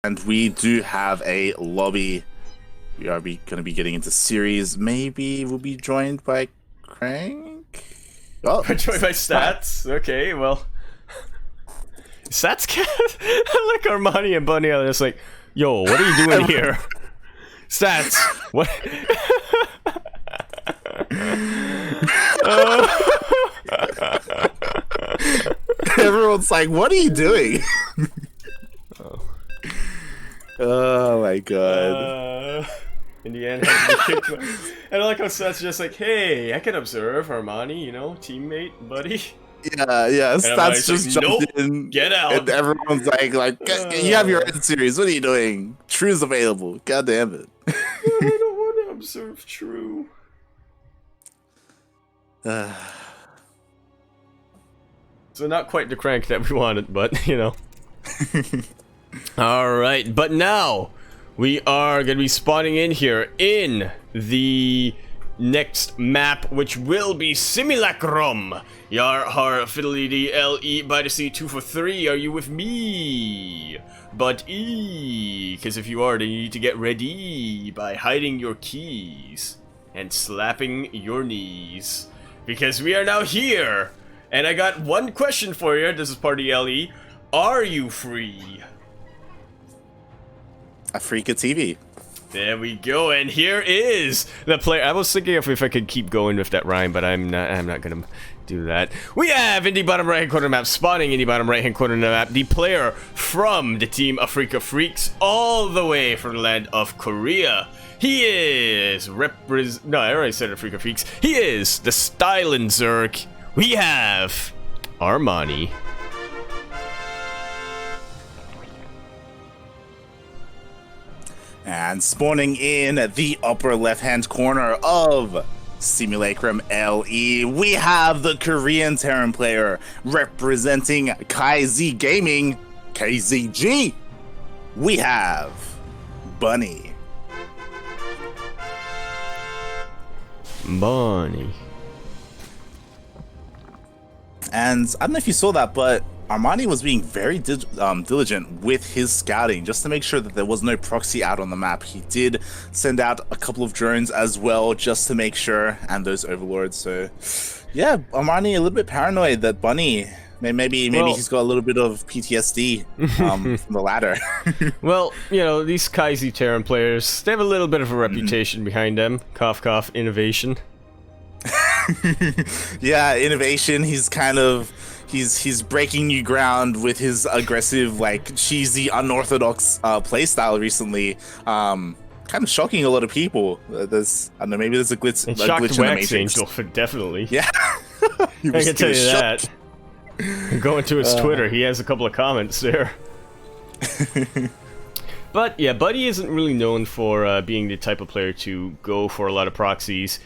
And we do have a lobby. We are going to be getting into series. Maybe we'll be joined by Crank. Oh, we're joined by Stats. Okay, well, Stats cat. I like Armani and Bunny are just like, yo, what are you doing here? Stats, what? Everyone's like, what are you doing? Oh my god. In the end, and I like how Seth's just like, hey, I can observe Armani, you know, teammate, buddy. Yeah, Stats just like, jumped nope, in. Get out. And everyone's like, you have your own series. What are you doing? True's available. God damn it. I don't want to observe True. So not quite the crank that we wanted, but, you know. Alright, but now we are going to be spawning in here in the next map, which will be Simulacrum. Yar har fiddly LE by the sea 2 for 3. Are you with me? But because if you are, then you need to get ready by hiding your keys and slapping your knees. Because we are now here. And I got one question for you. This is Party LE. Are you free? A freak of TV. There we go, and here is the player. I was thinking if I could keep going with that rhyme, but I'm not gonna do that. We have in the bottom right hand corner of the map, spawning in the bottom right hand corner of the map, the player from the team Africa Freaks, all the way from the land of Korea. He is no, I already said Africa Freaks. He is the Stylen Zerg. We have Armani. And spawning in the upper left-hand corner of Simulacrum LE, we have the Korean Terran player representing KyZ Gaming, KZG. We have Bunny. Bunny. And I don't know if you saw that, but Armani was being very diligent with his scouting just to make sure that there was no proxy out on the map. He did send out a couple of drones as well just to make sure, and those overlords. So yeah, Armani a little bit paranoid that Bunny, maybe he's got a little bit of PTSD from the ladder. Well, you know, these KyZ Terran players, they have a little bit of a reputation behind them. Cough, cough, innovation. Yeah, innovation. He's kind of... He's breaking new ground with his aggressive, like, cheesy, unorthodox playstyle recently. Kind of shocking a lot of people. I don't know, maybe there's a glitch in the Matrix. Angel, definitely. Yeah. I can tell you that. Going to his Twitter, he has a couple of comments there. But yeah, Buddy isn't really known for being the type of player to go for a lot of proxies.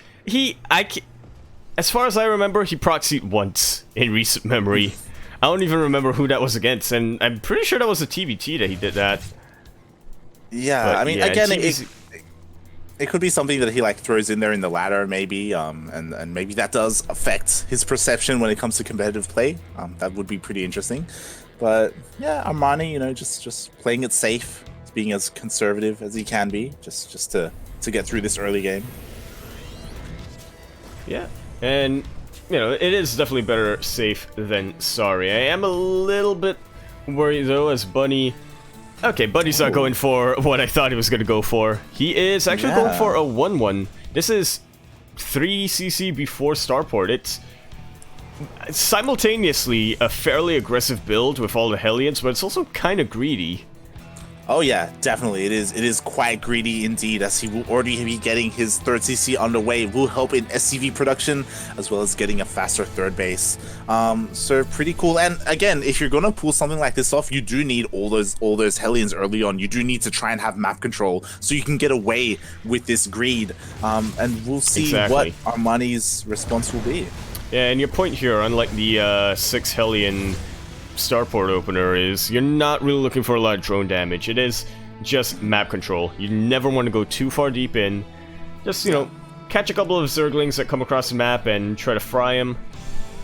As far as I remember, he proxied once in recent memory. I don't even remember who that was against, and I'm pretty sure that was a TvZ that he did that. Yeah, but, I mean, yeah, again, it could be something that he like throws in there in the ladder, maybe, and maybe that does affect his perception when it comes to competitive play. That would be pretty interesting. But yeah, Armani, you know, just playing it safe, being as conservative as he can be, just to get through this early game. Yeah. And, you know, it is definitely better safe than sorry. I am a little bit worried, though, as Bunny... Okay, Bunny's not going for what I thought he was going to go for. He is actually going for a 1-1. This is 3cc before Starport. It's simultaneously a fairly aggressive build with all the Hellions, but it's also kind of greedy. Oh yeah, definitely. It is quite greedy indeed, as he will already be getting his 3rd CC underway. Will help in SCV production, as well as getting a faster 3rd base. So pretty cool. And again, if you're gonna pull something like this off, you do need all those Hellions early on. You do need to try and have map control, so you can get away with this greed. And we'll see what Armani's response will be. Yeah, and your point here, unlike the 6 Hellion Starport opener, is you're not really looking for a lot of drone damage. It is just map control. You never want to go too far deep in. Just, you know, catch a couple of Zerglings that come across the map and try to fry them.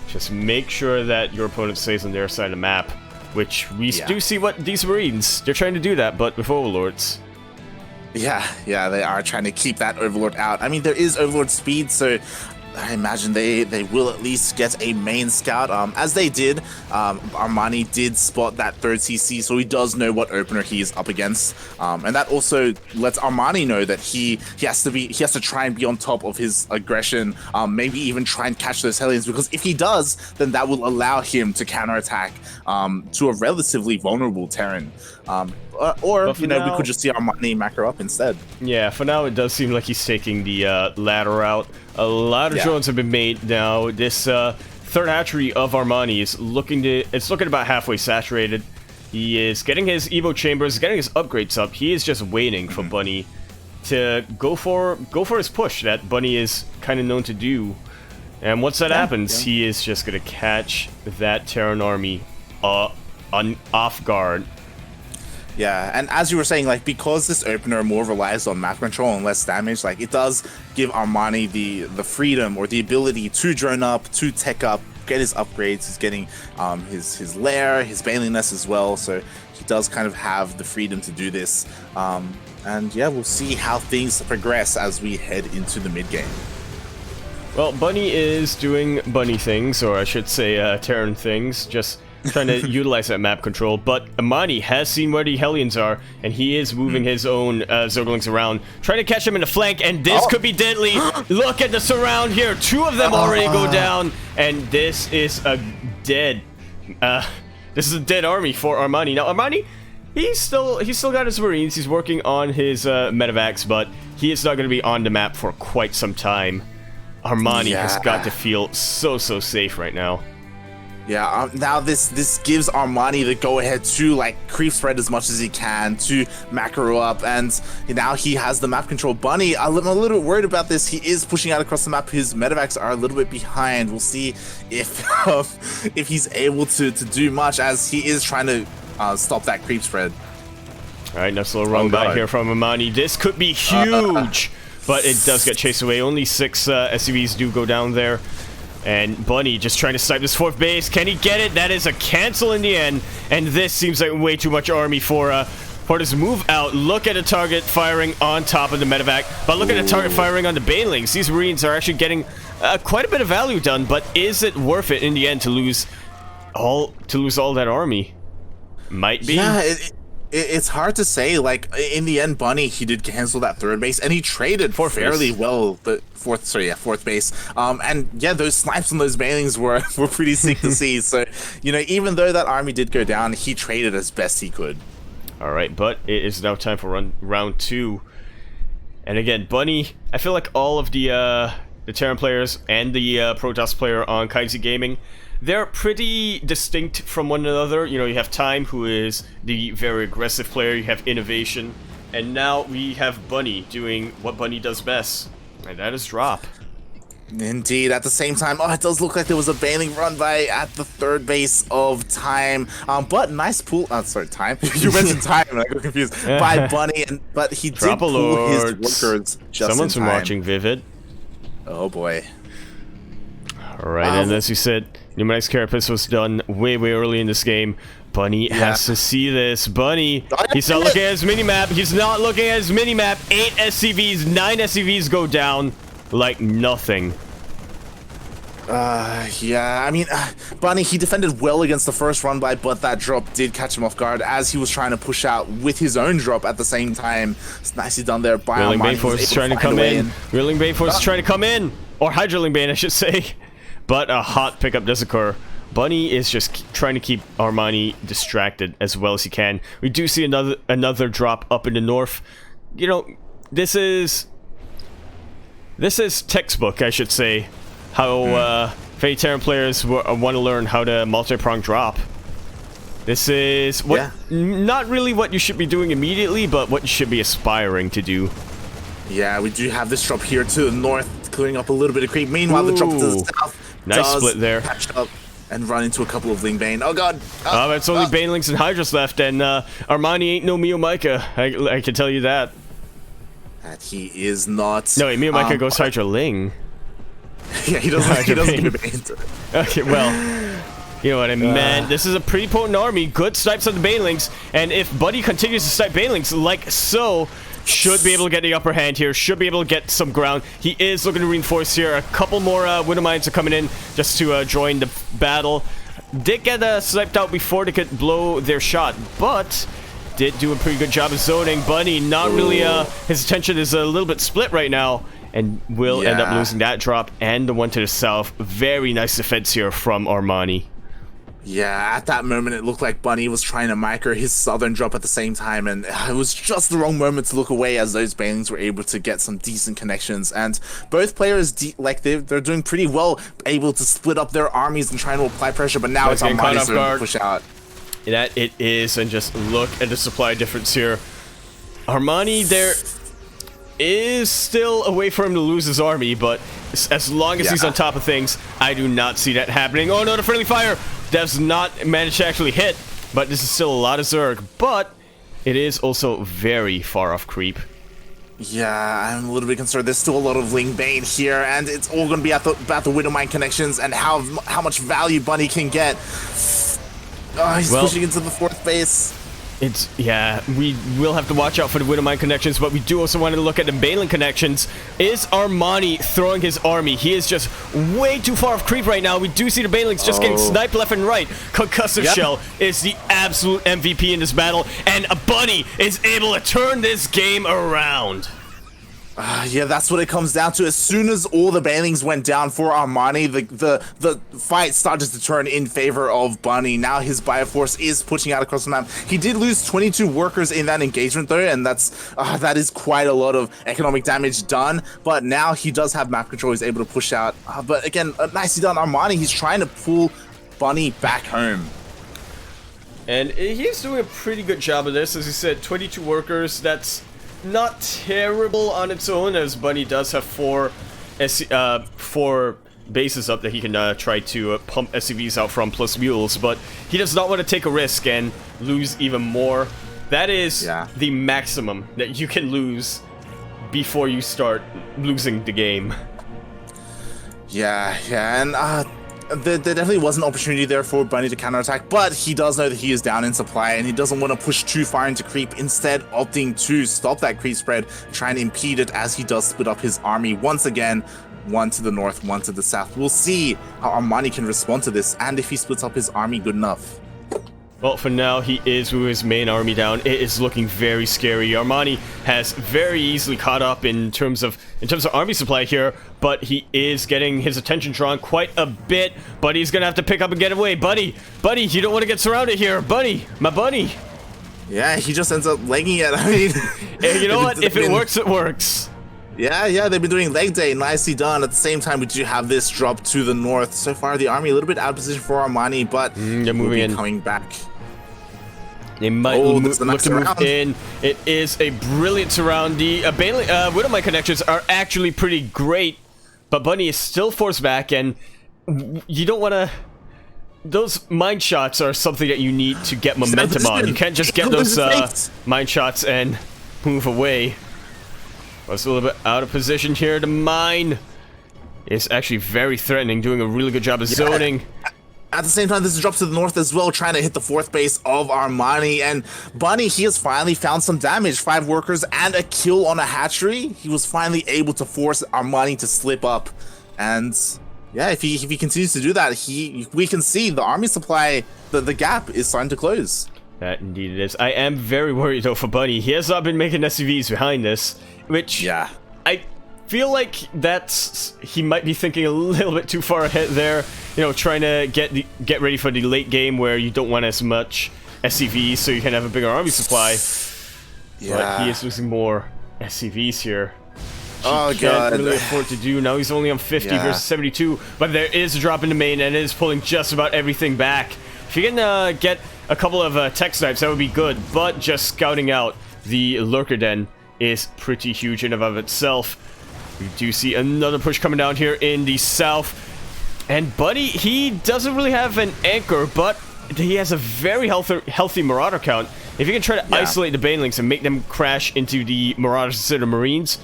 Just make sure that your opponent stays on their side of the map. which we do see what these Marines, they're trying to do that, but with Overlords. Yeah, they are trying to keep that Overlord out. I mean, there is Overlord speed, so I imagine they will at least get a main scout, as they did. Armani did spot that third CC, so he does know what opener he is up against, and that also lets Armani know that he has to try and be on top of his aggression, maybe even try and catch those Hellions, because if he does, then that will allow him to counterattack to a relatively vulnerable Terran. Or you know, we could just see Armani macro up instead. Yeah, for now it does seem like he's taking the ladder route. A lot of drones have been made now. This third hatchery of Armani is looking about halfway saturated. He is getting his Evo chambers, getting his upgrades up. He is just waiting for Bunny to go for his push that Bunny is kind of known to do. And once that happens, he is just gonna catch that Terran army off guard. Yeah, and as you were saying, like, because this opener more relies on map control and less damage, like, it does give Armani the freedom or the ability to drone up, to tech up, get his upgrades. He's getting his lair, his bailiness as well, so he does kind of have the freedom to do this. And yeah, we'll see how things progress as we head into the mid game. Well, Bunny is doing Bunny things, or I should say Terran things, just trying to utilize that map control, but Armani has seen where the Hellions are, and he is moving his own Zerglings around, trying to catch them in the flank, and this could be deadly. Look at the surround here. 2 of them already go down, and this is a dead army for Armani. Now, Armani, he's still got his Marines. He's working on his medevacs, but he is not going to be on the map for quite some time. Armani has got to feel so safe right now. Yeah, now this gives Armani the go-ahead to, like, creep spread as much as he can, to macro up, and now he has the map control. Bunny, I'm a little bit worried about this. He is pushing out across the map. His medevacs are a little bit behind. We'll see if he's able to do much, as he is trying to stop that creep spread. All right, nice little run back here from Armani. This could be huge, but it does get chased away. Only 6 SCVs do go down there. And Bunny just trying to snipe this 4th base. Can he get it? That is a cancel in the end. And this seems like way too much army for this move out. Look at the target firing on top of the medevac. But look at the target firing on the banelings. These Marines are actually getting quite a bit of value done. But is it worth it in the end to lose all that army? Might be. Yeah, it's hard to say. Like, in the end, Bunny, he did cancel that 3rd base, and he traded fairly well the 4th base. And yeah, those snipes on those banelings were pretty sick to see. So, you know, even though that army did go down, he traded as best he could. All right, but it is now time for round 2. And again, Bunny, I feel like all of the Terran players and the Protoss player on TvZ Gaming, they're pretty distinct from one another. You know, you have Time, who is the very aggressive player. You have Innovation. And now we have Bunny doing what Bunny does best. And that is drop. Indeed. At the same time, it does look like there was a bailing run by at the 3rd base of Time. But nice pull. Sorry, Time. You mentioned Time, and I got confused. By Bunny, but he did pull his workers just Someone's in been time. watching Vivid. Oh boy. All right, and as you said, Pneumatics Carapace was done way early in this game. Bunny has to see this. Bunny, he's not looking at his minimap. He's not looking at his minimap. 8 SCVs, 9 SCVs go down like nothing. Yeah, I mean, Bunny, he defended well against the first run by, but that drop did catch him off guard as he was trying to push out with his own drop at the same time. It's nicely done there by Reeling Armani. Baneforce is trying to come in. Reeling Baneforce is trying to come in. Or Hydroling Bane, I should say. But a hot pickup does occur. Bunny is just trying to keep Armani distracted as well as he can. We do see another drop up in the north. You know, this is textbook, I should say, how if any Terran players want to learn how to multi-prong drop. This is not really what you should be doing immediately, but what you should be aspiring to do. Yeah, we do have this drop here to the north, clearing up a little bit of creep. Meanwhile, the drop to the south nice split there. Catch up and run into a couple of Ling Bane. Oh god! It's only Banelings and Hydras left, and Armani ain't no Mio Micah. I can tell you that. That he is not. No, wait, Mio Micah goes Hydra Ling. Yeah, he doesn't. He doesn't give a Bane. Okay, well, You know what I meant. This is a pretty potent army. Good snipes on the banelings. And if Buddy continues to snipe banelings like so, should be able to get the upper hand here. Should be able to get some ground. He is looking to reinforce here. A couple more Widow Mines are coming in just to join the battle. Did get sniped out before they could blow their shot, but did do a pretty good job of zoning. Bunny, not really, his attention is a little bit split right now, and will end up losing that drop and the one to the south. Very nice defense here from Armani. Yeah, at that moment, it looked like Bunny was trying to micro his southern drop at the same time, and it was just the wrong moment to look away as those banelings were able to get some decent connections. And both players, they're doing pretty well, able to split up their armies and trying to apply pressure, but now it's Armani's turn to push out. That it is, and just look at the supply difference here. Armani, there is still a way for him to lose his army, but as long as he's on top of things, I do not see that happening. Oh no, the friendly fire does not manage to actually hit, but this is still a lot of Zerg, but it is also very far off creep. Yeah, I'm a little bit concerned. There's still a lot of Ling Bane here, and it's all going to be about the Widow Mine connections and how much value Bunny can get. Oh, he's pushing into the fourth base. Yeah, we will have to watch out for the Widow Mine connections, but we do also want to look at the Baneling connections. Is Armani throwing his army? He is just way too far off creep right now. We do see the Banelings just getting sniped left and right. Concussive Shell is the absolute MVP in this battle, and a Bunny is able to turn this game around. Yeah, that's what it comes down to. As soon as all the banelings went down for Armani, the fight started to turn in favor of Bunny. Now his Bioforce is pushing out across the map. He did lose 22 workers in that engagement though, and that is quite a lot of economic damage done. But now he does have map control. He's able to push out. But again, nicely done, Armani. He's trying to pull Bunny back home. And he's doing a pretty good job of this. As you said, 22 workers. That's not terrible on its own, as Bunny does have four bases up that he can try to pump SCVs out from, plus mules, but he does not want to take a risk and lose even more. That is the maximum that you can lose before you start losing the game. Yeah, and there definitely was an opportunity there for Bunny to counterattack, but he does know that he is down in supply, and he doesn't want to push too far into creep, instead opting to stop that creep spread, try and impede it as he does split up his army once again, one to the north, one to the south. We'll see how Armani can respond to this, and if he splits up his army good enough. Well, for now, he is with his main army down. It is looking very scary. Armani has very easily caught up in terms of army supply here, but he is getting his attention drawn quite a bit. Buddy's gonna have to pick up and get away. Buddy, you don't want to get surrounded here. Buddy, my buddy. Yeah, he just ends up legging it. I mean, you know what? If it works, it works. Yeah, they've been doing leg day, nicely done. At the same time, we do have this drop to the north. So far, the army a little bit out of position for Armani, but they're moving in, coming back. They might look to move in. It is a brilliant surround. The Widow Mine connections are actually pretty great, but Bunny is still forced back, and you don't want to... Those mine shots are something that you need to get momentum on. You can't just get those mine shots and move away. Was a little bit out of position here. The mine is actually very threatening, doing a really good job of zoning. At the same time, this drops to the north as well, trying to hit the fourth base of Armani. And Bunny, he has finally found some damage. 5 workers and a kill on a hatchery. He was finally able to force Armani to slip up. And yeah, if he continues to do that, we can see the army supply, the gap is starting to close. That indeed it is. I am very worried though for Bunny. He has not been making SCVs behind this, which I feel like he might be thinking a little bit too far ahead there. You know, trying to get ready for the late game where you don't want as much SCVs, so you can have a bigger army supply. Yeah, but he is losing more SCVs here. Oh god, can't really afford to do. Now he's only on 50 versus 72, but there is a drop in the main, and it is pulling just about everything back. If you can get a couple of tech snipes, that would be good, but just scouting out the lurker den is pretty huge in and of itself. We do see another push coming down here in the south, and Buddy, he doesn't really have an anchor, but he has a very healthy marauder count. If you can try to isolate the banelings and make them crash into the marauders instead of marines,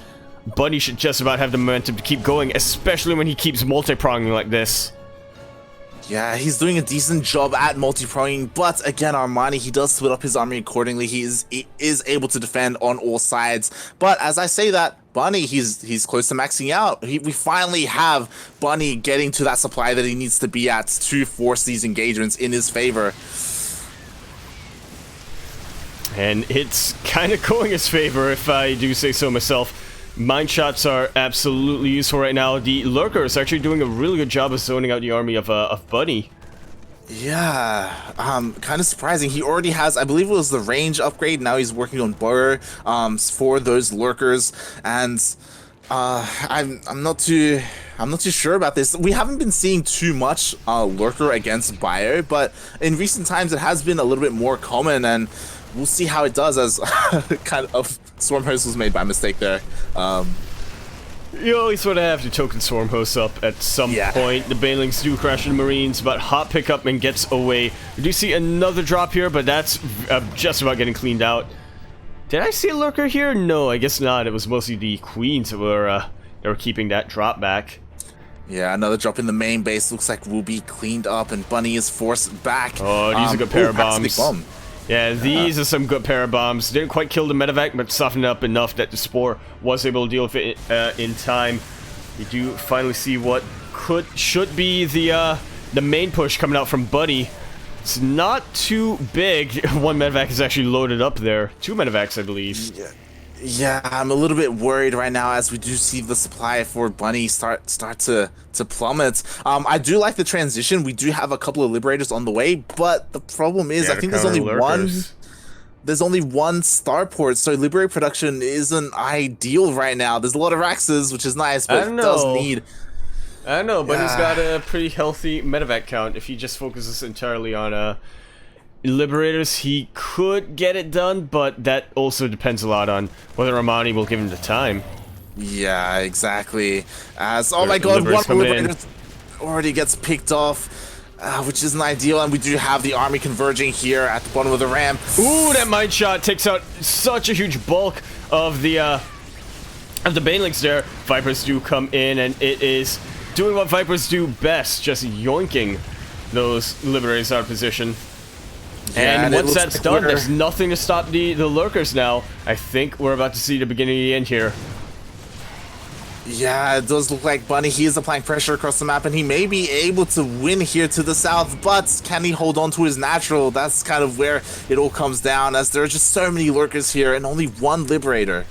Buddy should just about have the momentum to keep going, especially when he keeps multi-pronging like this. Yeah, he's doing a decent job at multi-proing, but again, Armani, he does split up his army accordingly. He is able to defend on all sides. But as I say that, Bunny, he's close to maxing out. We finally have Bunny getting to that supply that he needs to be at to force these engagements in his favor. And it's kind of going his favor, if I do say so myself. Mine shots are absolutely useful right now. The Lurker is actually doing a really good job of zoning out the army of Bunny. Yeah, kind of surprising. He already has, I believe it was the range upgrade. Now he's working on Burr, for those Lurkers, and I'm not too sure about this. We haven't been seeing too much Lurker against Bio, but in recent times it has been a little bit more common, and we'll see how it does, as kind of Swarm Host was made by mistake there. You always sort of have to token Swarm Host up at some point. The Banelings do crash into Marines, but hot pickup and gets away. We do see another drop here, but that's just about getting cleaned out. Did I see a Lurker here? No, I guess not. It was mostly the Queens that were keeping that drop back. Yeah, another drop in the main base. Looks like will be cleaned up, and Bunny is forced back. Oh, these are good pair of bombs. Yeah, these are some good pair of bombs. Didn't quite kill the medevac, but softened up enough that the Spore was able to deal with it in time. You do finally see what should be the main push coming out from Buddy. It's not too big. One medevac is actually loaded up there. Two medevacs, I believe. Yeah, I'm a little bit worried right now, as we do see the supply for Bunny start to plummet. I do like the transition. We do have a couple of Liberators on the way, but the problem is, I think there's only one. There's only one starport, so Liberator production isn't ideal right now. There's a lot of Raxes, which is nice, but it does need. I don't know, but he's got a pretty healthy medevac count. If he just focuses entirely on Liberators, he could get it done, but that also depends a lot on whether Armani will give him the time. Yeah, exactly. As oh my god, one Liberator already gets picked off, which isn't ideal, and we do have the army converging here at the bottom of the ramp. Ooh, that mine shot takes out such a huge bulk of the Banelings there. Vipers do come in, and it is doing what Vipers do best, just yoinking those Liberators out of position. Yeah, and once that's done, there's nothing to stop the Lurkers now. I think we're about to see the beginning of the end here. Yeah, it does look like Bunny, he is applying pressure across the map, and he may be able to win here to the south, but can he hold on to his natural? That's kind of where it all comes down, as there are just so many Lurkers here and only one Liberator.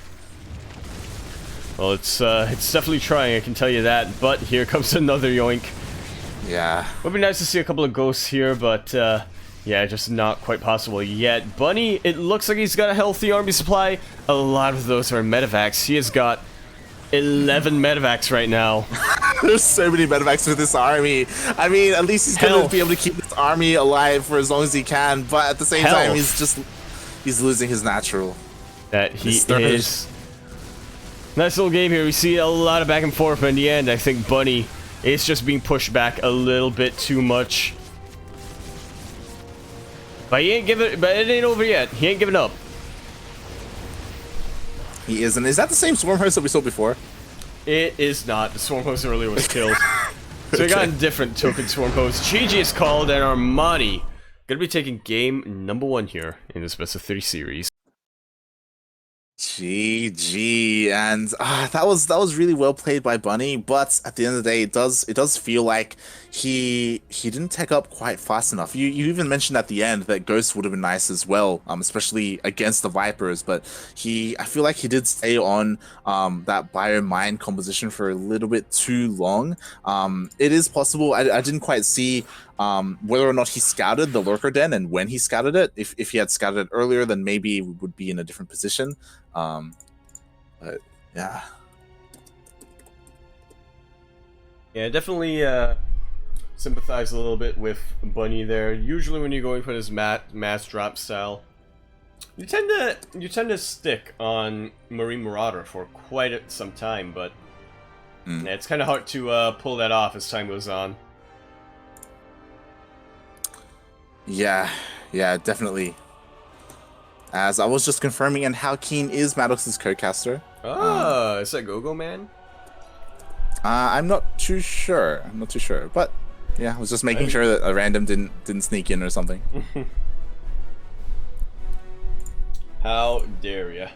Well, it's definitely trying, I can tell you that, but here comes another yoink. Yeah. Would be nice to see a couple of ghosts here, but yeah, just not quite possible yet. Bunny, it looks like he's got a healthy army supply. A lot of those are medevacs. He has got 11 medevacs right now. There's so many medevacs with this army. I mean, at least he's going to be able to keep this army alive for as long as he can, but at the same time, he's losing his natural. That he is. Nice little game here. We see a lot of back and forth, but in the end, I think Bunny is just being pushed back a little bit too much. But he ain't giving. But it ain't over yet. He ain't giving up. He isn't. Is that the same Swarm Host that we saw before? It is not. The Swarm Host earlier was killed. So we got a different token Swarm Host. GG is called, and Armani gonna be taking game number 1 here in this best of 3 series. GG, and that was really well played by Bunny, but at the end of the day, it does feel like he didn't tech up quite fast enough. You even mentioned at the end that Ghost would have been nice as well, especially against the Vipers, but I feel like he did stay on that bio-mine composition for a little bit too long. It is possible, I didn't quite see whether or not he scouted the Lurker Den, and when he scouted it. If he had scouted it earlier, then maybe we would be in a different position. But yeah. Yeah, definitely sympathize a little bit with Bunny there. Usually when you're going for this mass drop style, you tend to stick on Marine Marauder for quite some time, but yeah, it's kind of hard to pull that off as time goes on. Yeah, definitely. As I was just confirming, and how keen is Maddox's co-caster? Is that Go-Go Man? I'm not too sure. But Yeah, I was just making sure that a random didn't sneak in or something. How dare ya?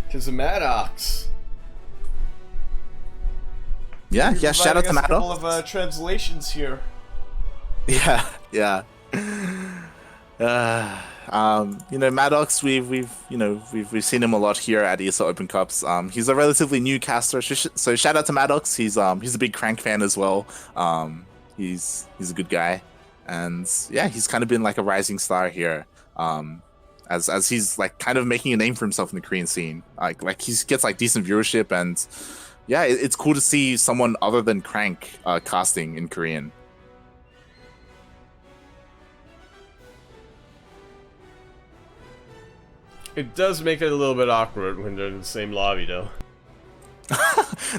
Because the Maddox. Yeah, shout out to Maddox. A couple of translations here. Yeah. You know, Maddox, we've seen him a lot here at ESL Open Cups. He's a relatively new caster, so shout out to Maddox. He's a big Crank fan as well. He's a good guy, and yeah, he's kind of been like a rising star here. As he's like kind of making a name for himself in the Korean scene. Like he gets like decent viewership, and yeah, it's cool to see someone other than Crank casting in Korean. It does make it a little bit awkward when they're in the same lobby, though.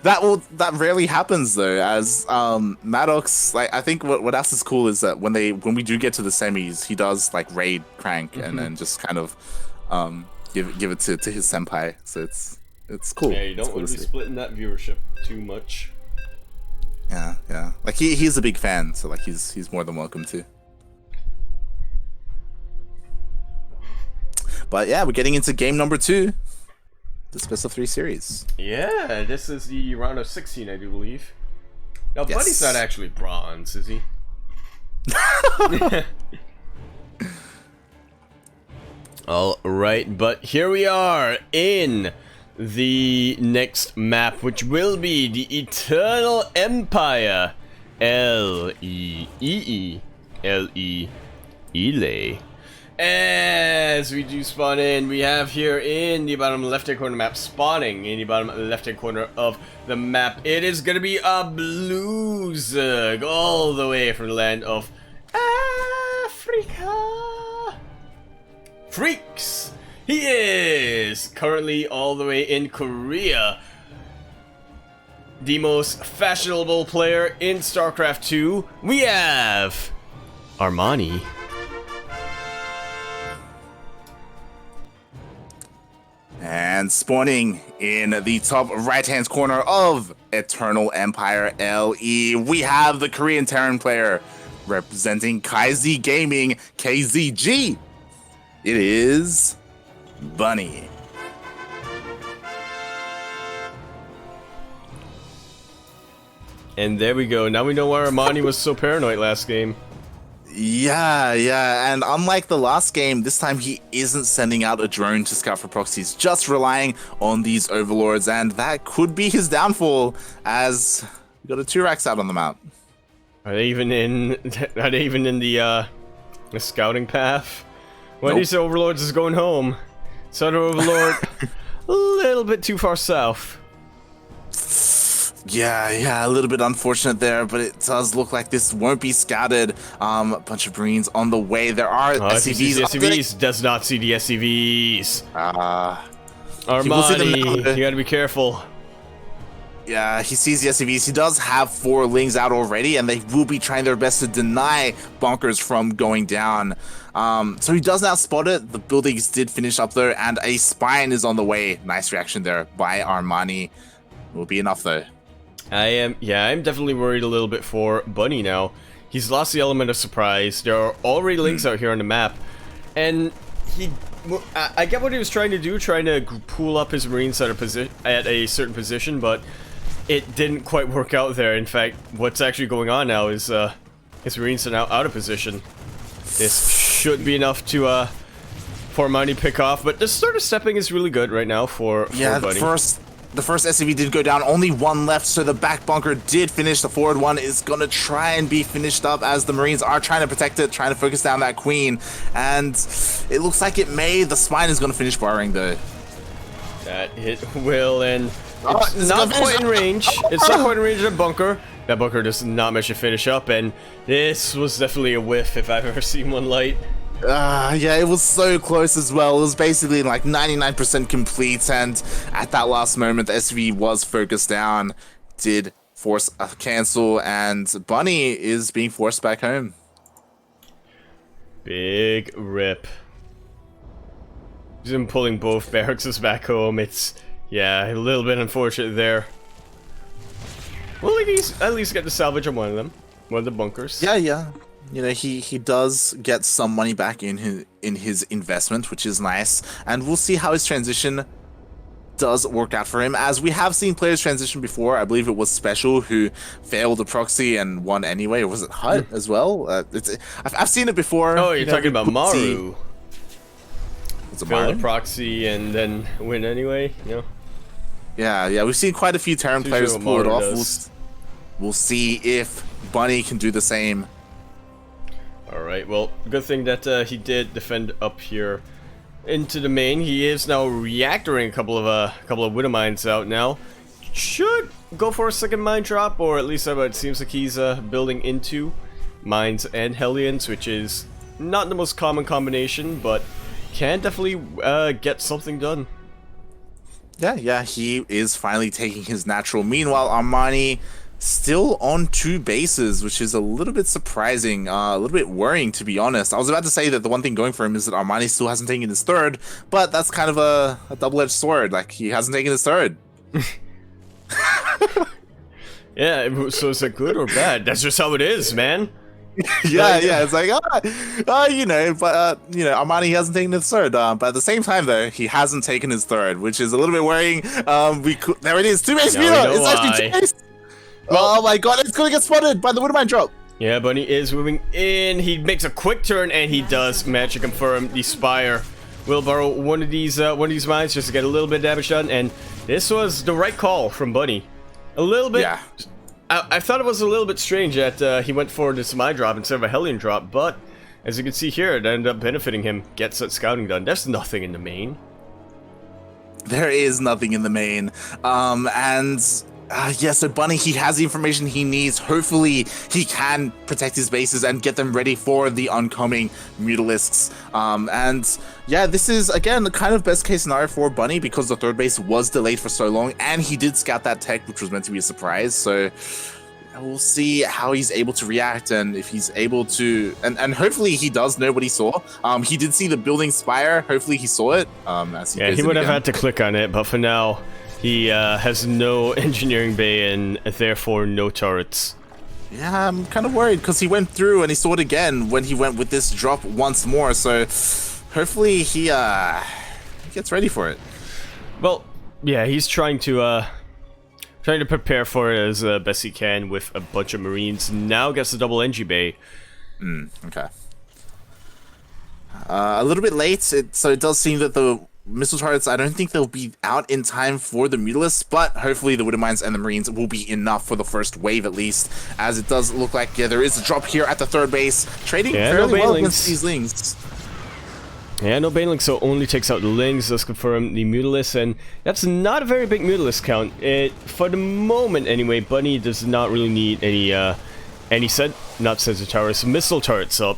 That rarely happens though, as Maddox, like I think what else is cool is that when we do get to the semis, he does like raid Crank and then just kind of give it to his senpai. So it's cool. Yeah, you don't want to be splitting that viewership too much. Yeah. Like he's a big fan, so like he's more than welcome to. But yeah, we're getting into game number 2, the best of 3 series. Yeah, this is the round of 16, I do believe. Now, Yes. Buddy's not actually bronze, is he? All right, but here we are in the next map, which will be the Eternal Empire. Ile. As we do spawn in, we have here in the bottom left-hand corner map, spawning in the bottom left-hand corner of the map. It is going to be a blue Zerg all the way from the land of Africa. Freaks! He is currently all the way in Korea. The most fashionable player in StarCraft 2. We have Armani. And spawning in the top right-hand corner of Eternal Empire LE, we have the Korean Terran player representing KaiZ Gaming, KZG. It is Bunny. And there we go. Now we know why Armani was so paranoid last game. Yeah, and unlike the last game, this time he isn't sending out a drone to scout for proxies, just relying on these overlords, and that could be his downfall, as we got a 2-racks out on the map. Are they even in the scouting path? One of these overlords is going home. So the overlord a little bit too far south. Yeah, a little bit unfortunate there, but it does look like this won't be scouted. A bunch of Marines on the way. There are SCVs. The SCVs does not see the SCVs. Armani, you gotta be careful. Yeah, he sees the SCVs. He does have 4 Lings out already, and they will be trying their best to deny Bonkers from going down. So he does now spot it. The buildings did finish up though, and a Spine is on the way. Nice reaction there by Armani. Will be enough though. I'm definitely worried a little bit for Bunny now. He's lost the element of surprise. There are already links out here on the map, and I get what he was trying to do, trying to pool up his Marines at a certain position, but it didn't quite work out there. In fact, what's actually going on now is his Marines are now out of position. This should be enough to for Armani pick off, but this sort of stepping is really good right now for Bunny. The first SCV did go down, only 1 left, so the back bunker did finish. The forward one is gonna try and be finished up as the Marines are trying to protect it, trying to focus down that queen, and it looks like it may. The Spine is gonna finish barring though. That hit will, and it's not quite in range. It's not quite in range of the bunker. That bunker does not manage to finish up, and this was definitely a whiff if I've ever seen one light. Yeah, it was so close as well. It was basically like 99% complete, and at that last moment, the SV was focused down, did force a cancel, and Bunny is being forced back home. Big rip. He's been pulling both barracks back home. It's, yeah, a little bit unfortunate there. Well, at least get to salvage on one of them. one of the bunkers. Yeah, yeah. You know, he does get some money back in his investment, which is nice, and we'll see how his transition does work out for him, as we have seen players transition before. I believe it was Special who failed the proxy and won anyway, or was it Hut as well? I've seen it before. Oh, you're talking about Maru. Fail the proxy and then win anyway, you know? Yeah, we've seen quite a few Terran players pull it off. We'll see if Bunny can do the same. Alright, well, good thing that he did defend up here into the main. He is now reactoring a couple of Widow Mines out now. Should go for a second mine drop, or at least it seems like he's building into mines and Hellions, which is not the most common combination, but can definitely get something done. Yeah, he is finally taking his natural. Meanwhile, Armani still on 2 bases, which is a little bit surprising, a little bit worrying, to be honest. I was about to say that the one thing going for him is that Armani still hasn't taken his 3rd, but that's kind of a double-edged sword. Like, he hasn't taken his 3rd. Yeah, so is it good or bad? That's just how it is, man. yeah, it's like, you know, but, you know, Armani hasn't taken his 3rd, but at the same time, though, he hasn't taken his 3rd, which is a little bit worrying. There it is, 2 base meter! It's actually 2 base! Well, oh my god, it's gonna get spotted by the Widow Mine drop! Yeah, Bunny is moving in. He makes a quick turn, and he does manage to confirm the Spire. Will borrow one of these mines just to get a little bit of damage done, and this was the right call from Bunny. A little bit. Yeah. I thought it was a little bit strange that he went for this mine drop instead of a Hellion drop, but as you can see here, it ended up benefiting him. Gets that scouting done. There's nothing in the main. There is nothing in the main, yeah, so Bunny, he has the information he needs. Hopefully, he can protect his bases and get them ready for the oncoming Mutalisks. And yeah, this is, again, the kind of best case scenario for Bunny, because the 3rd base was delayed for so long, and he did scout that tech, which was meant to be a surprise. So we'll see how he's able to react, and if he's able to, and hopefully he does know what he saw. He did see the building Spire. Hopefully he saw it. As he would have had to click on it, but for now, he has no engineering bay and therefore no turrets. Yeah, I'm kind of worried because he went through and he saw it again when he went with this drop once more. So hopefully he gets ready for it. Well, yeah, he's trying to prepare for it as best he can with a bunch of Marines. Now gets the double NG bay. Okay. A little bit late, so it does seem that the missile turrets, I don't think they'll be out in time for the Mutalisks, but hopefully the Widow Mines and the Marines will be enough for the first wave at least, as it does look like, yeah, there is a drop here at the 3rd base, trading fairly well against these Lings. Yeah, no Banelings, so only takes out the Lings, does confirm the Mutalisks, and that's not a very big Mutalisk count. For the moment anyway, Bunny does not really need any sensor towers, missile turrets up,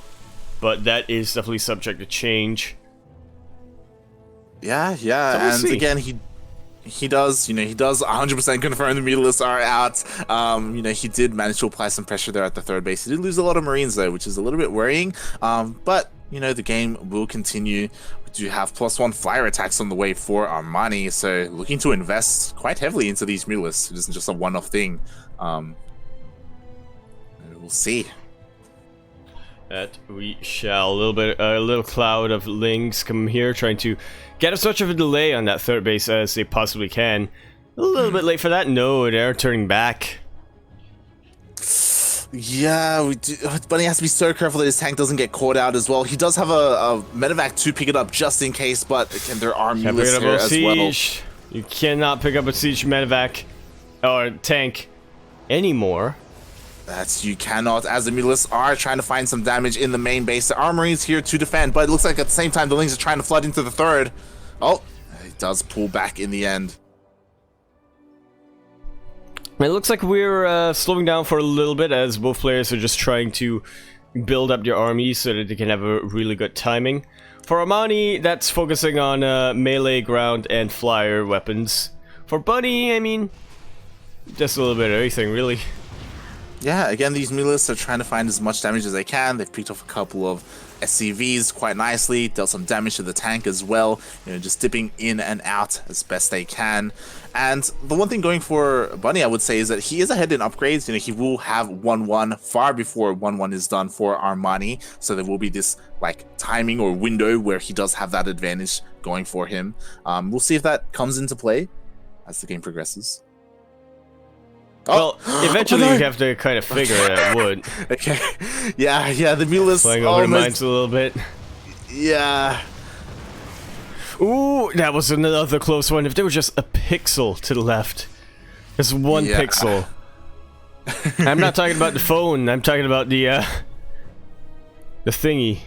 but that is definitely subject to change. Yeah, and again, he does 100% confirm the Mutalisks are out. You know, he did manage to apply some pressure there at the 3rd base. He did lose a lot of Marines though, which is a little bit worrying. But you know, the game will continue. We do have +1 flyer attacks on the way for Armani, so looking to invest quite heavily into these Mutalisks. It isn't just a one-off thing. We'll see. That we shall. A little cloud of Lings come here, trying to get as much of a delay on that 3rd base as they possibly can. A little bit late for that. No, they're turning back. Yeah, Bunny has to be so careful that his tank doesn't get caught out as well. He does have a medevac to pick it up just in case, but again, there are Mutalisks here as well. You cannot pick up a siege medevac or tank anymore. You cannot, as the Mutalisks are trying to find some damage in the main base. The Armory's here to defend, but it looks like at the same time the Lings are trying to flood into the 3rd. Oh, it does pull back in the end. It looks like we're slowing down for a little bit, as both players are just trying to build up their armies so that they can have a really good timing. For Armani, that's focusing on melee, ground, and flyer weapons. For Bunny, I mean, just a little bit of everything, really. Yeah, again, these Mutalisks are trying to find as much damage as they can. They've picked off a couple of SCVs quite nicely, dealt some damage to the tank as well, you know, just dipping in and out as best they can. And the one thing going for Bunny, I would say, is that he is ahead in upgrades. You know, he will have 1-1 far before 1-1 is done for Armani, so there will be this like timing or window where he does have that advantage going for him. We'll see if that comes into play as the game progresses. Well, eventually you have to kind of figure it would. Okay. Yeah, the Mulus playing over the mines a little bit. Yeah. Ooh, that was another close one. If there was just a pixel to the left. Just one pixel. I'm not talking about the phone, I'm talking about the thingy.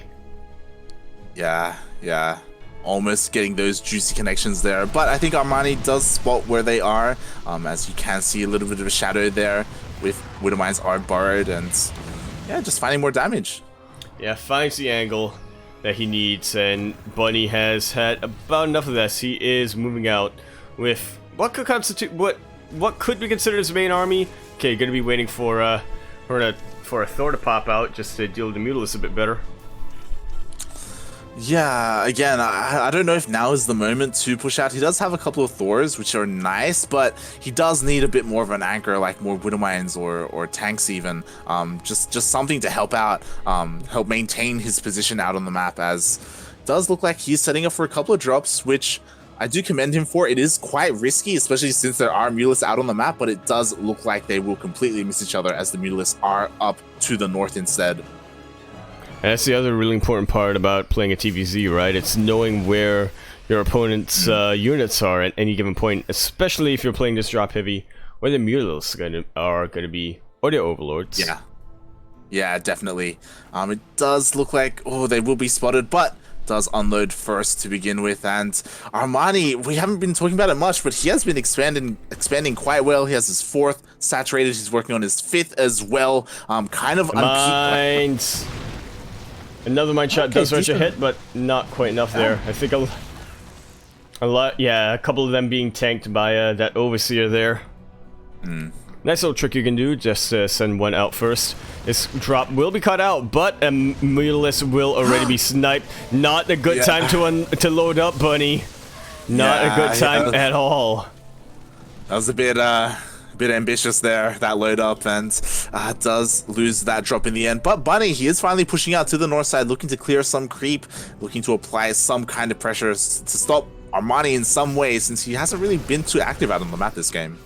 Yeah. Almost getting those juicy connections there, but I think Armani does spot where they are, as you can see a little bit of a shadow there with Widowmines are borrowed, and yeah, just finding more damage. Yeah, finds the angle that he needs, and Bunny has had about enough of this. He is moving out with what could constitute what could be considered his main army. Okay, gonna be waiting for a Thor to pop out just to deal with the Mutalist a bit better. Yeah, again, I don't know if now is the moment to push out. He does have a couple of Thors, which are nice, but he does need a bit more of an anchor, like more Widowmines or tanks even. Just something to help out, help maintain his position out on the map, as it does look like he's setting up for a couple of drops, which I do commend him for. It is quite risky, especially since there are Mutalists out on the map, but it does look like they will completely miss each other as the Mutalists are up to the north instead. And that's the other really important part about playing a TvZ, right? It's knowing where your opponent's units are at any given point, especially if you're playing this drop heavy, where the Mutalists are going to be, or the Overlords. Yeah, definitely. It does look like, they will be spotted, but does unload first to begin with. And Armani, we haven't been talking about it much, but he has been expanding quite well. He has his 4th saturated. He's working on his 5th as well. Kind of mines. Another mine shot does rush a hit, but not quite enough there. I think a lot, yeah, a couple of them being tanked by that Overseer there. Nice little trick you can do, just send one out first. This drop will be cut out, but a Mutalist will already be sniped. Not a good time to load up, Bunny. Not a good time at all. That was a bit ambitious there, that load up, and does lose that drop in the end. But Bunny, he is finally pushing out to the north side, looking to clear some creep, looking to apply some kind of pressure to stop Armani in some way, since he hasn't really been too active out on the map this game.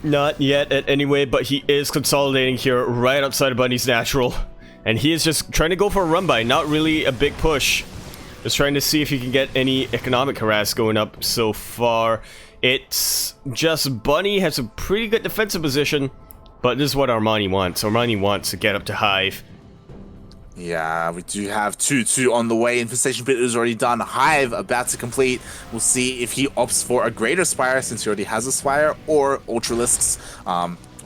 Not yet, anyway, but he is consolidating here right outside of Bunny's natural, and he is just trying to go for a run by, not really a big push. Just trying to see if he can get any economic harass going up so far. It's just Bunny has a pretty good defensive position, but this is what Armani wants. Armani wants to get up to Hive. Yeah, we do have 2-2 on the way. Infestation Pit is already done. Hive about to complete. We'll see if he opts for a Greater Spire, since he already has a Spire, or Ultralisks.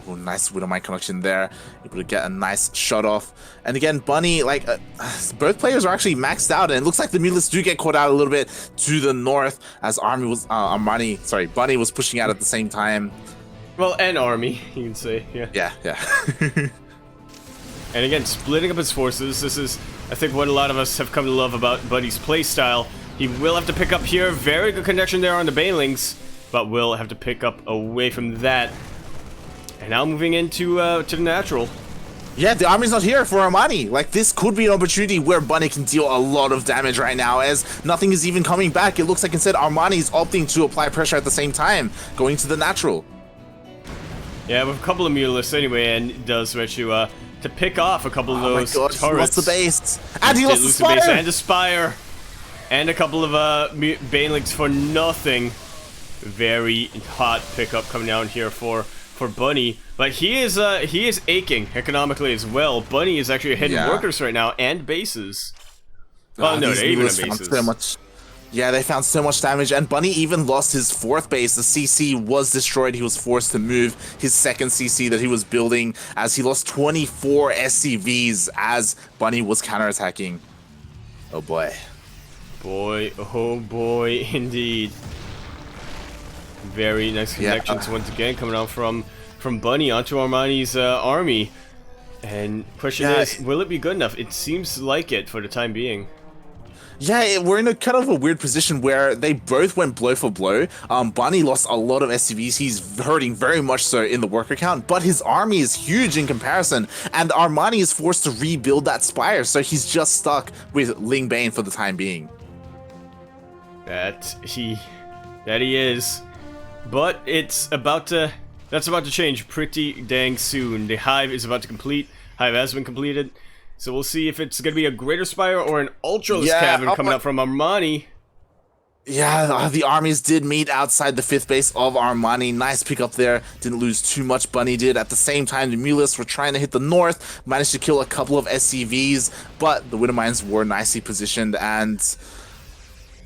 Nice Widowmine connection there. Able to get a nice shot off. And again, Bunny, like, both players are actually maxed out, and it looks like the Mutalists do get caught out a little bit to the north, as Bunny was pushing out at the same time. Well, and Army, you can say, yeah. And again, splitting up his forces. This is, I think, what a lot of us have come to love about Bunny's playstyle. He will have to pick up here. Very good connection there on the Banelings, but will have to pick up away from that. And now moving into to the natural. Yeah, the army's not here for Armani. Like, this could be an opportunity where Bunny can deal a lot of damage right now, as nothing is even coming back. It looks like instead Armani is opting to apply pressure at the same time, going to the natural. Yeah, with a couple of Mutalists anyway, and it does manage to pick off a couple of those turrets. He lost the base. And he lost the Spire! And the Spire! And a couple of Banelings for nothing. Very hot pickup coming down here for Bunny, but he is aching economically as well. Bunny is actually ahead in workers right now and bases. Well, no, they're even on bases. They found so much damage, and Bunny even lost his 4th base. The CC was destroyed. He was forced to move his 2nd CC that he was building, as he lost 24 SCVs as Bunny was counterattacking. Oh boy. Oh boy, indeed. Very nice connections once again coming out from Bunny onto Armani's army. And question is, will it be good enough? It seems like it for the time being. Yeah, we're in a kind of a weird position where they both went blow for blow. Bunny lost a lot of SCVs. He's hurting very much so in the worker count, but his army is huge in comparison, and Armani is forced to rebuild that spire, so he's just stuck with Ling Bane for the time being. That he is. But that's about to change pretty dang soon. The hive is about to complete. Hive has been completed. So we'll see if it's going to be a Greater Spire or an Ultraless Cavern coming up from Armani. Yeah, the armies did meet outside the 5th base of Armani. Nice pick up there. Didn't lose too much, Bunny did. At the same time, the Mulists were trying to hit the north. Managed to kill a couple of SCVs, but the Widowmines were nicely positioned. And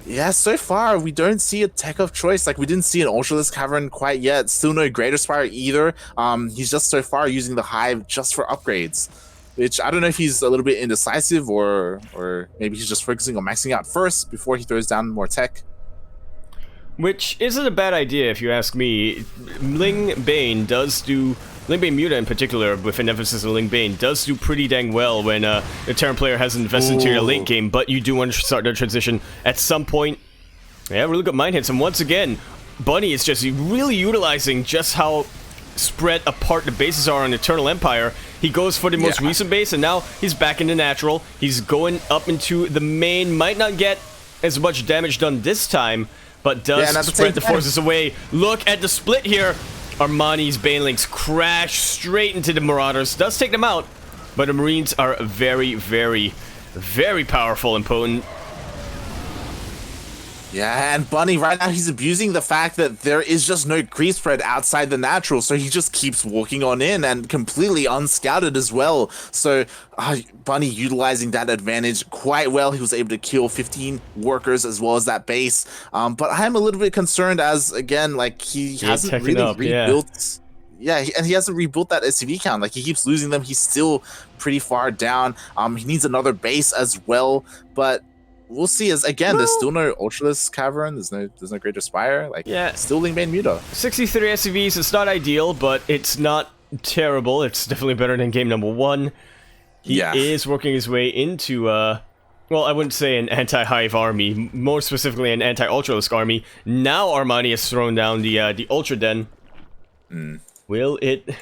yeah, so far, we don't see a tech of choice. Like, we didn't see an Ultraless Cavern quite yet. Still no Greater Spire either. He's just so far using the Hive just for upgrades. Which, I don't know if he's a little bit indecisive or maybe he's just focusing on maxing out first before he throws down more tech. Which isn't a bad idea if you ask me. Ling Bane Muta in particular, with an emphasis on Ling Bane, does do pretty dang well when the Terran player hasn't invested into your late game, but you do want to start that transition at some point. Yeah, really good mind hits, and once again, Bunny is just really utilizing just how spread apart the bases are on Eternal Empire. He goes for the most recent base, and now he's back in the natural. He's going up into the main. Might not get as much damage done this time, but does spread the forces away. Look at the split here. Armani's Banelings crash straight into the Marauders. Does take them out, but the Marines are very, very, very powerful and potent. Yeah, and Bunny, right now, he's abusing the fact that there is just no creep spread outside the natural, so he just keeps walking on in and completely unscouted as well. So, Bunny utilizing that advantage quite well. He was able to kill 15 workers as well as that base. But I'm a little bit concerned as, again, like, he hasn't really rebuilt... Yeah, and he hasn't rebuilt that SCV count. Like, he keeps losing them. He's still pretty far down. He needs another base as well, but... We'll see. As again, there's still no Ultraless Cavern. There's no Greater Spire. Like, still Ling Bane Muta. 63 SCVs. It's not ideal, but it's not terrible. It's definitely better than game number 1. He is working his way into well, I wouldn't say an anti-Hive army, more specifically an anti-Ultralisk army. Now Armani has thrown down the Ultra Den. Will it?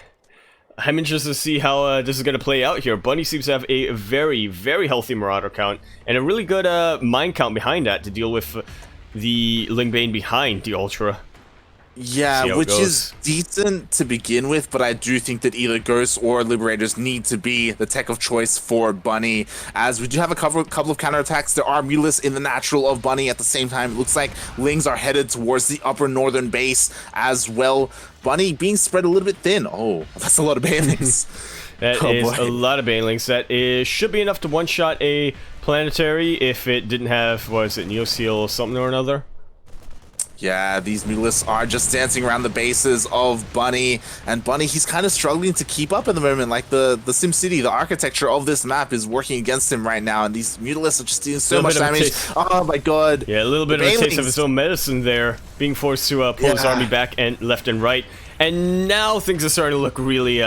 I'm interested to see how this is going to play out here. Bunny seems to have a very, very healthy Marauder count, and a really good mine count behind that to deal with the Ling Bane behind the Ultra. Yeah, which is decent to begin with, but I do think that either Ghosts or Liberators need to be the tech of choice for Bunny, as we do have a couple of counterattacks. There are Mulists in the natural of Bunny at the same time. It looks like Lings are headed towards the upper northern base as well. Bunny being spread a little bit thin. Oh, that's a lot of Banelings. That is a lot of Banelings. That should be enough to one-shot a Planetary if it didn't have, what is it, Neoseal something or another? Yeah, these Mulists are just dancing around the bases of Bunny, and Bunny, he's kind of struggling to keep up at the moment. Like, the SimCity, the architecture of this map is working against him right now, and these Mulists are just doing so much damage. Oh my god. Yeah, a little bit of a taste of his own medicine there, being forced to pull his army back and left and right. And now things are starting to look really,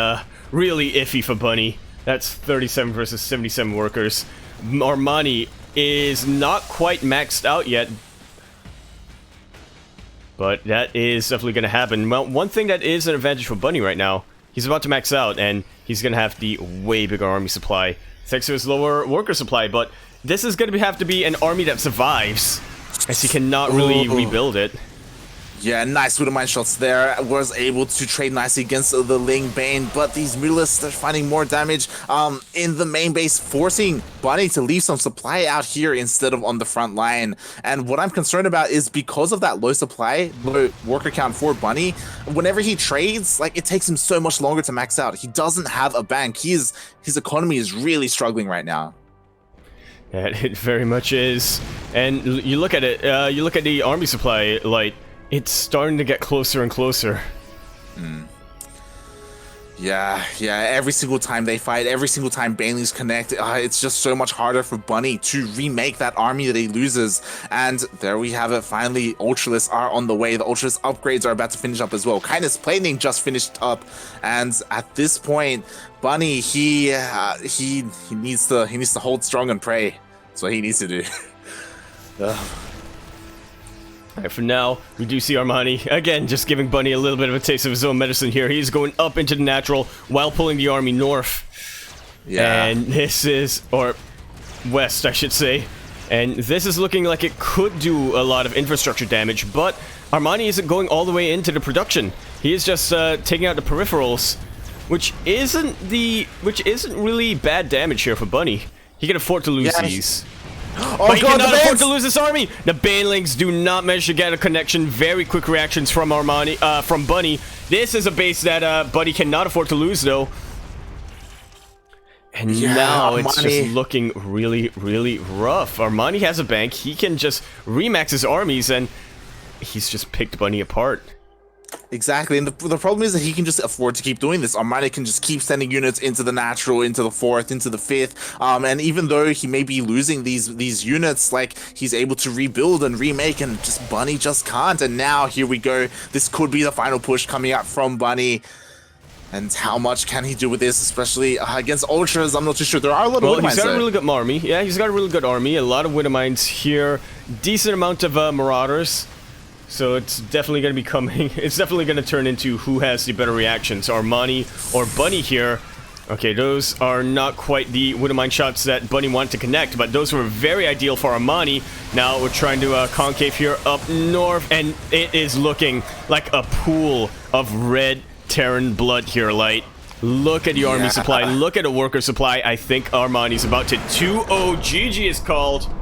really iffy for Bunny. That's 37 versus 77 workers. Armani is not quite maxed out yet, but that is definitely going to happen. Well, one thing that is an advantage for Bunny right now, he's about to max out, and he's going to have the way bigger army supply, thanks to his lower worker supply, but this is going to have to be an army that survives, as he cannot really rebuild it. Yeah, nice Widowmine shots there. Was able to trade nicely against the Ling Bane, but these Mulists are finding more damage in the main base, forcing Bunny to leave some supply out here instead of on the front line. And what I'm concerned about is because of that low supply, low worker count for Bunny, whenever he trades, like, it takes him so much longer to max out. He doesn't have a bank. His economy is really struggling right now. Yeah, it very much is. And you look at it, you look at the army supply, like, it's starting to get closer and closer. Yeah, every single time they fight, every single time Banelings connect, it's just so much harder for Bunny to remake that army that he loses. And there we have it, finally, Ultralists are on the way. The Ultralist upgrades are about to finish up as well. Kindness Planing just finished up, and at this point, Bunny, he needs to hold strong and pray. That's what he needs to do. Alright, for now, we do see Armani, again, just giving Bunny a little bit of a taste of his own medicine here. He's going up into the natural while pulling the army north. Yeah. And this is, or west, I should say. And this is looking like it could do a lot of infrastructure damage, but Armani isn't going all the way into the production. He is just taking out the peripherals, which isn't really bad damage here for Bunny. He can afford to lose these. Oh, but he God, cannot afford to lose this army. The Banelings do not manage to get a connection. Very quick reactions from from Bunny. This is a base that Bunny cannot afford to lose, though. And now it's just looking really, really rough. Armani has a bank. He can just remax his armies, and he's just picked Bunny apart. Exactly, and the problem is that he can just afford to keep doing this. Armani can just keep sending units into the natural, into the 4th, into the 5th, and even though he may be losing these units, like, he's able to rebuild and remake, and just Bunny just can't. And now here we go. This could be the final push coming out from Bunny. And how much can he do with this, especially against Ultras? I'm not too sure. There are a lot of Widowmines. He's got a really good army. Yeah, he's got a really good army. A lot of Widowmines here. Decent amount of Marauders. So it's definitely going to be coming. It's definitely going to turn into who has the better reactions, Armani or Bunny here. Okay, those are not quite the Widowmine shots that Bunny wanted to connect, but those were very ideal for Armani. Now we're trying to concave here up north, and it is looking like a pool of red Terran blood here, Light. Look at the army supply. Look at the worker supply. I think Armani's about to 2-0. GG is called.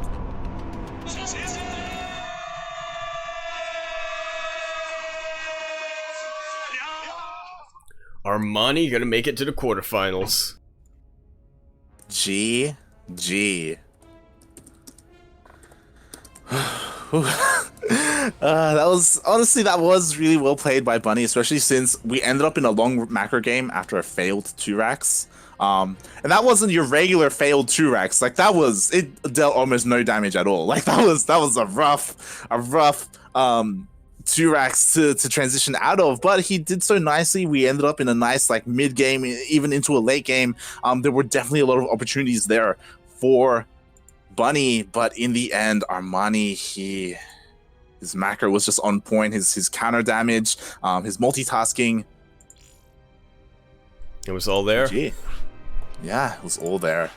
Armani gonna make it to the quarterfinals. GG. That was really well played by Bunny, especially since we ended up in a long macro game after a failed 2-racks. And that wasn't your regular failed 2-racks. Like, it dealt almost no damage at all. Like, that was a rough 2-racks to transition out of, but he did so nicely. We ended up in a nice, like, mid game, even into a late game. There were definitely a lot of opportunities there for Bunny, but in the end, Armani, his macro was just on point. His counter damage, his multitasking, it was all there. Yeah, it was all there.